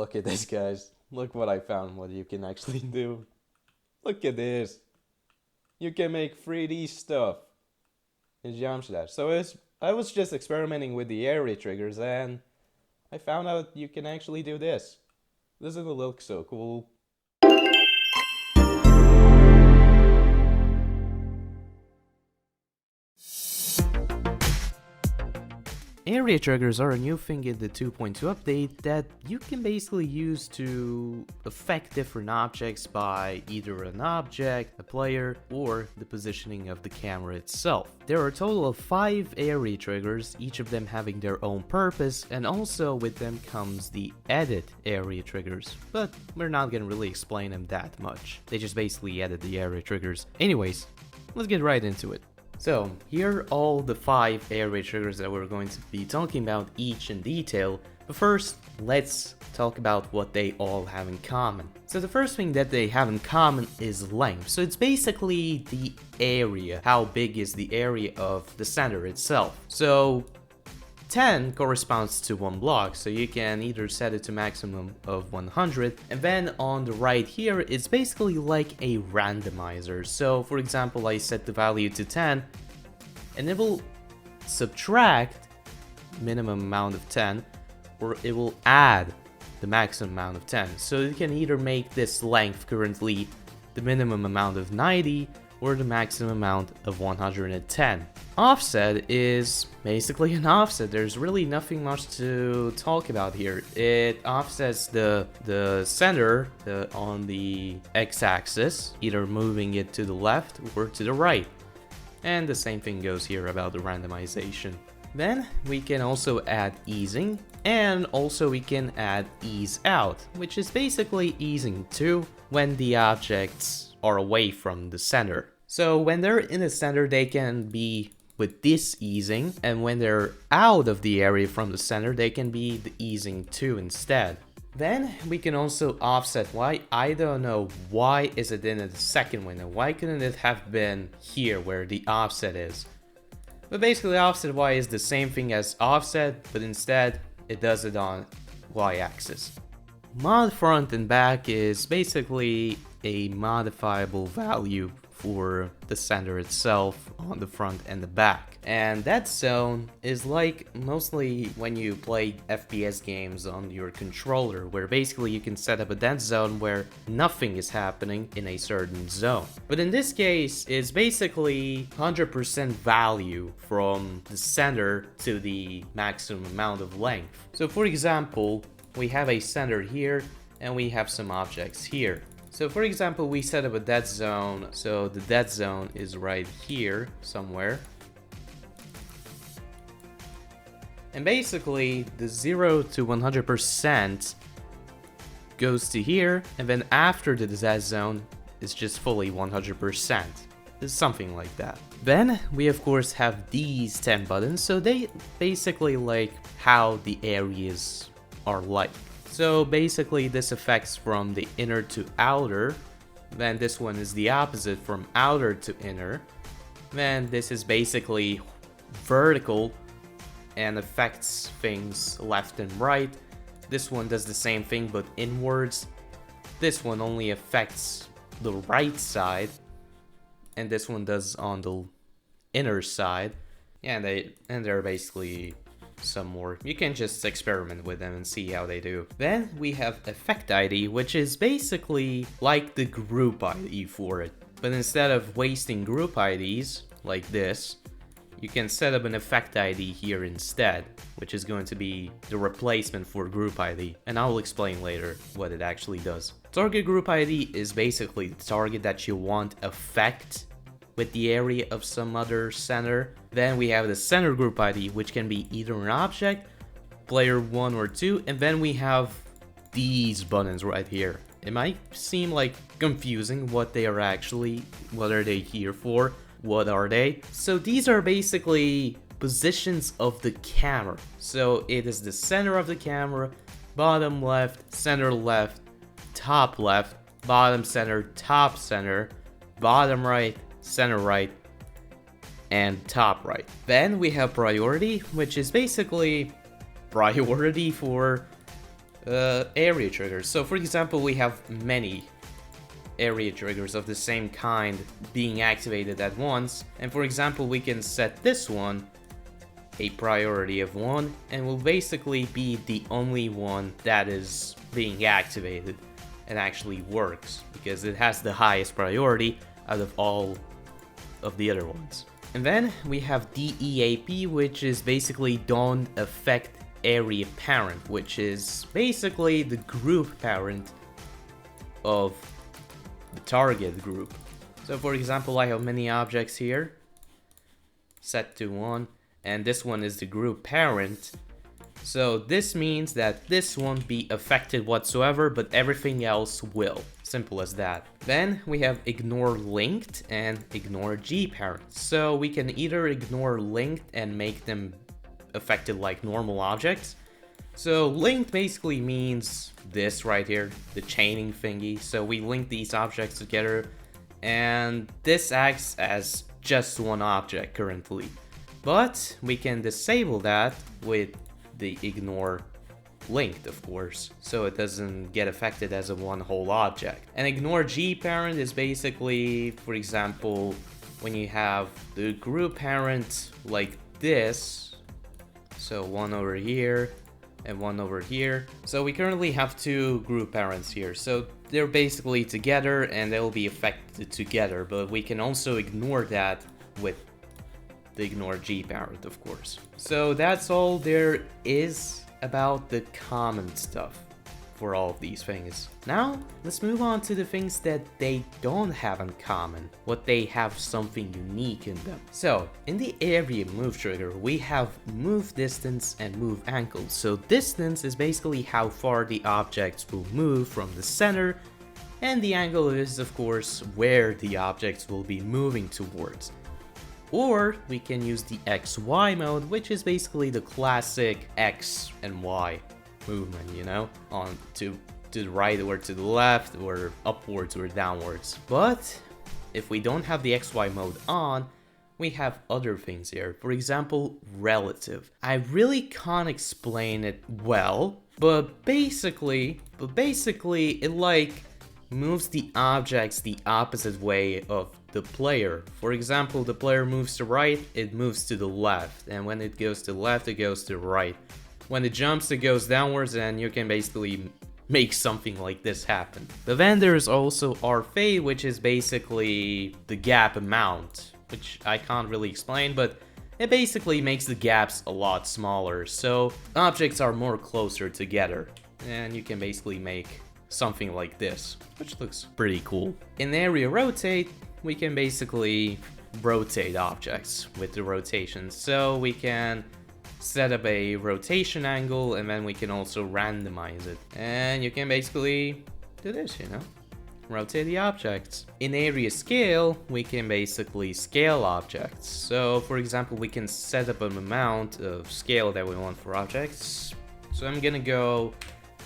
look at this, guys. Look what I found, what you can actually do. Look at this. You can make 3D stuff in Jamstash. So I was just experimenting with the area triggers and I found out you can actually do this. Doesn't it look so cool? Area triggers are a new thing in the 2.2 update that you can basically use to affect different objects by either an object, a player, or the positioning of the camera itself. There are a total of 5 area triggers, each of them having their own purpose, and also with them comes the edit area triggers, but we're not gonna really explain them that much. They just basically edit the area triggers. Anyways, let's get right into it. So, here are all the 5 area triggers that we're going to be talking about each in detail, but first, let's talk about what they all have in common. So the first thing that they have in common is length. So it's basically the area, how big is the area of the center itself. So 10 corresponds to 1 block, so you can either set it to maximum of 100, and then on the right here, it's basically like a randomizer. So for example, I set the value to 10, and it will subtract minimum amount of 10, or it will add the maximum amount of 10. So you can either make this length currently the minimum amount of 90, or the maximum amount of 110. Offset is basically an offset. There's really nothing much to talk about here. It offsets the center on the x-axis, either moving it to the left or to the right. And the same thing goes here about the randomization. Then we can also add easing, and also we can add ease out, which is basically easing to when the objects are away from the center. So when they're in the center, they can be with this easing, and when they're out of the area from the center, they can be the easing 2 instead. Then we can also offset Y. I don't know why is it in the second window. Why couldn't it have been here where the offset is? But basically offset Y is the same thing as offset, but instead it does it on Y-axis. Mod front and back is basically a modifiable value for the center itself on the front and the back. And that zone is like mostly when you play FPS games on your controller, where basically you can set up a dead zone where nothing is happening in a certain zone. But in this case, it's basically 100% value from the center to the maximum amount of length. So for example, we have a center here and we have some objects here. So for example, we set up a dead zone, so the dead zone is right here somewhere. And basically, the 0 to 100% goes to here, and then after the dead zone, it's just fully 100%. It's something like that. Then we of course have these 10 buttons, so they basically like how the areas are like. So basically this affects from the inner to outer, then this one is the opposite from outer to inner, then this is basically vertical and affects things left and right. This one does the same thing but inwards. This one only affects the right side, and this one does on the inner side. Yeah, and they're basically some more. You can just experiment with them and see how they do. Then we have effect ID, which is basically like the group ID for it. But instead of wasting group IDs like this, you can set up an effect ID here instead, which is going to be the replacement for group ID. And I will explain later what it actually does. Target group ID is basically the target that you want affect with the area of some other center. Then we have the center group ID, which can be either an object, player 1 or 2, and then we have these buttons right here. It might seem like confusing what they are actually, what are they here for, what are they? So these are basically positions of the camera. So it is the center of the camera, bottom left, center left, top left, bottom center, top center, bottom right, center right, and top right. Then we have priority, which is basically priority for area triggers. So for example, we have many area triggers of the same kind being activated at once, and for example we can set this one a priority of 1 and will basically be the only one that is being activated and actually works because it has the highest priority out of all of the other ones. And then we have DEAP, which is basically don't affect area parent, which is basically the group parent of the target group. So for example, I have many objects here set to 1, and this one is the group parent. So this means that this won't be affected whatsoever, but everything else will. Simple as that. Then we have ignore linked and ignore G parent. So we can either ignore linked and make them affected like normal objects. So linked basically means this right here, the chaining thingy. So we link these objects together, and this acts as just one object currently. But we can disable that with the ignore linked, of course, so it doesn't get affected as a one whole object. And ignore G parent is basically, for example, when you have the group parent like this, so one over here and one over here. So we currently have two group parents here, so they're basically together and they'll be affected together, but we can also ignore that with the ignore G parent, of course. So that's all there is about the common stuff for all of these things. Now, let's move on to the things that they don't have in common, what they have something unique in them. So, in the area move trigger, we have move distance and move angle. So distance is basically how far the objects will move from the center, and the angle is, of course, where the objects will be moving towards. Or we can use the XY mode, which is basically the classic X and Y movement, you know, on to the right or to the left or upwards or downwards. But if we don't have the XY mode on, we have other things here. For example, relative. I really can't explain it well, but basically it like moves the objects the opposite way of the player. For example, the player moves to right, it moves to the left, and when it goes to the left, it goes to the right. When it jumps, it goes downwards, and you can basically make something like this happen. But then there's also our fade, which is basically the gap amount, which I can't really explain, but it basically makes the gaps a lot smaller, so objects are more closer together, and you can basically make something like this, which looks pretty cool. In area rotate, we can basically rotate objects with the rotation, so we can set up a rotation angle and then we can also randomize it, and you can basically do this, you know, rotate the objects. In area scale, we can basically scale objects. So for example, we can set up an amount of scale that we want for objects. So I'm gonna go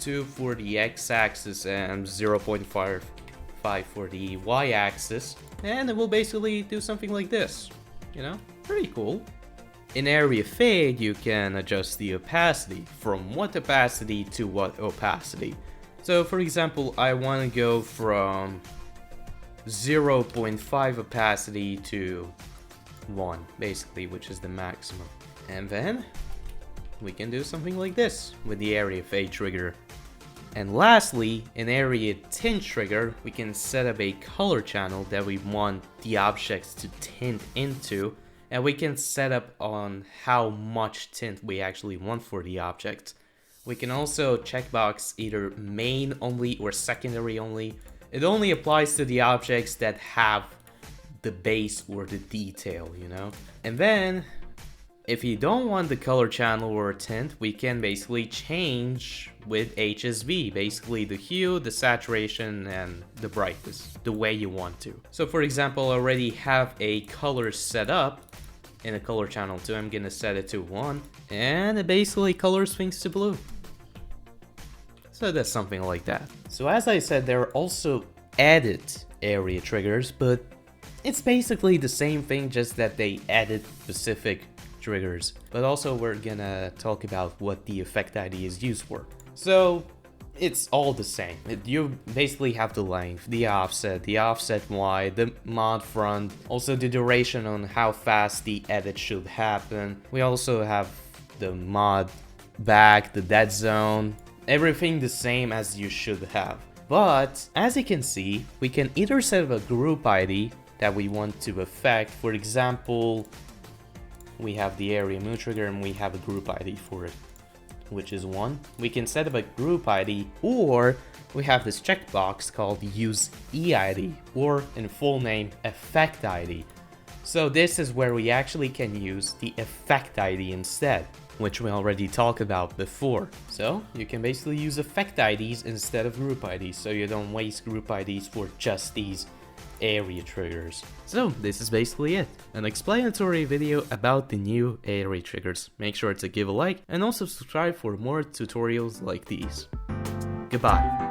2 for the x-axis and 0.5 for the y-axis, and it will basically do something like this, you know, pretty cool. In area fade, you can adjust the opacity, from what opacity to what opacity. So for example, I want to go from 0.5 opacity to 1, basically, which is the maximum. And then we can do something like this with the area fade trigger. And lastly, in area tint trigger, we can set up a color channel that we want the objects to tint into, and we can set up on how much tint we actually want for the object. We can also checkbox either main only or secondary only. It only applies to the objects that have the base or the detail, you know? And then, if you don't want the color channel or tint, we can basically change with HSV, basically the hue, the saturation, and the brightness, the way you want to. So for example, I already have a color set up in a color channel 2, I'm gonna set it to 1, and it basically colors things to blue. So that's something like that. So as I said, there are also added area triggers, but it's basically the same thing, just that they added specific triggers. But also we're gonna talk about what the effect ID is used for. So it's all the same. You basically have the length, the offset wide, the mod front, also the duration on how fast the edit should happen. We also have the mod back, the dead zone, everything the same as you should have. But as you can see, we can either set up a group ID that we want to affect. For example, we have the area moon trigger and we have a group ID for it, which is 1. We can set up a group ID, or we have this checkbox called use EID, or in full name, effect ID. So this is where we actually can use the effect ID instead, which we already talked about before. So you can basically use effect IDs instead of group IDs, so you don't waste group IDs for just these area triggers. So this is basically it, an explanatory video about the new area triggers. Make sure to give a like and also subscribe for more tutorials like these. Goodbye.